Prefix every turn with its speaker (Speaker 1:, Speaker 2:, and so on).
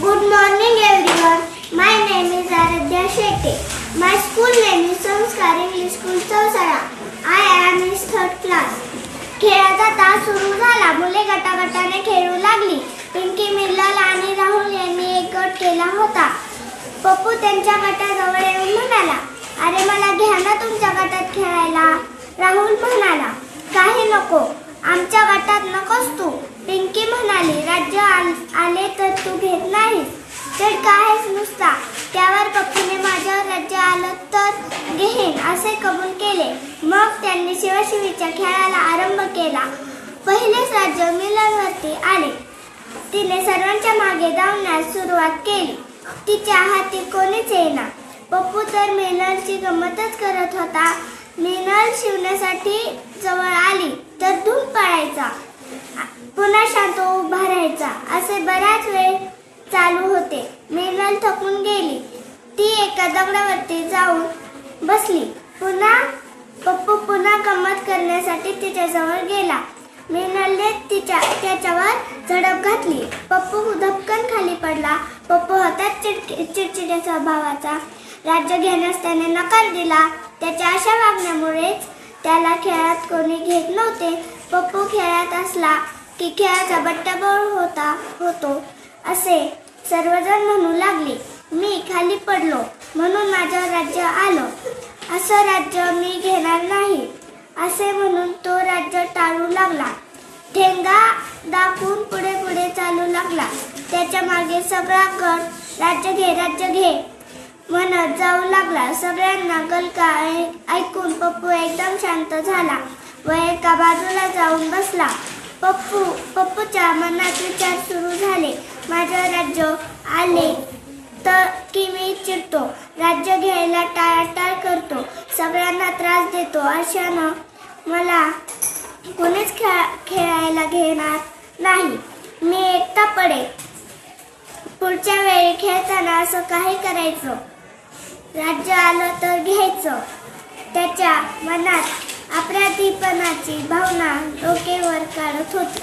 Speaker 1: Good morning everyone. My name is Aradhya Shete. My school name is Samskar English School Chausara. I am in third class. खेळाचा तास सुरू झाला. मुले गटागटाने खेळू लागली. पिंकी, मिल्लल आणि राहुल यांनी एक गट केला होता. पप्पू त्यांच्या गटाजवळ येऊन म्हणाला, अरे मला घ्या ना तुमच्या गटात खेळायला. राहुल म्हणाला, काही नको, आमच्या गटात नकोस तू. पिंकी म्हणाली, राज्य आले तर तू घेत नाहीस, तर कायच नुसता. त्यावर पप्पूने माझ्यावर राज्य आलं तर घेईन असे कबूल केले. मग त्यांनी शिवशिवीच्या खेळाला आरंभ केला. पहिलेच राज्य मिल्ललवरती आले. तिने सर्वांच्या मागे धावण्यास सुरुवात केली. तिच्या हाती कोणीच येईना. पप्पू तर मिल्ललची गंमतच करत होता. मिल्लल शिवण्यासाठी जवळ आली तर धूम पाडायचा, पुन्हा शांत उभा राहायचा, असे बराच वेळ चालू होते. मिल्लल थकून गेली. ती एका दगडावरती जाऊन बसली. पप्पू पुन्हा गंमत करण्यासाठी तिच्याजवळ गेला. मिल्ललने त्याच्यावर झडप घातली. पप्पू धपकन खाली पडला. पप्पू होता चिडचिड्या स्वभावाचा. राज्य घेण्यास त्याने नकार दिला. त्याच्या अशा वागण्यामुळेच त्याला खेळात कोणी घेत नव्हते. पप्पू खेळात असला की खेळाचा बट्ट्याबोळ होतो असे सर्वजण म्हणू लागले. मी खाली पडलो म्हणून माझ्यावर राज्य आलं. असं राज्य मी घेणार नाही असे म्हणून तो राज्य टाळू लागला. ठेंगा दाखवून पुढे पुढे चालू लागला. त्याच्या मागे सगळा गट राज्य घे म्हणत जाऊ लागला. सगळ्यांना गलका ऐकून पप्पू एकदम शांत झाला व एका बाजूला जाऊन बसला. पप्पूच्या मनात विचार सुरू झाले. माझं राज्य आले तर की मी चिडतो, राज्य घ्यायला टाळाटाळ करतो, सगळ्यांना त्रास देतो, अशानं मला कोणीच खेळायला घेणार नाही. मी एकटा पडेल. पुढच्या वेळी खेळताना असं काही करायचं. राज्य आलं तर घ्यायचं. त्याच्या मनात अपराधीपणाची भावना डोकेवर काढत होती.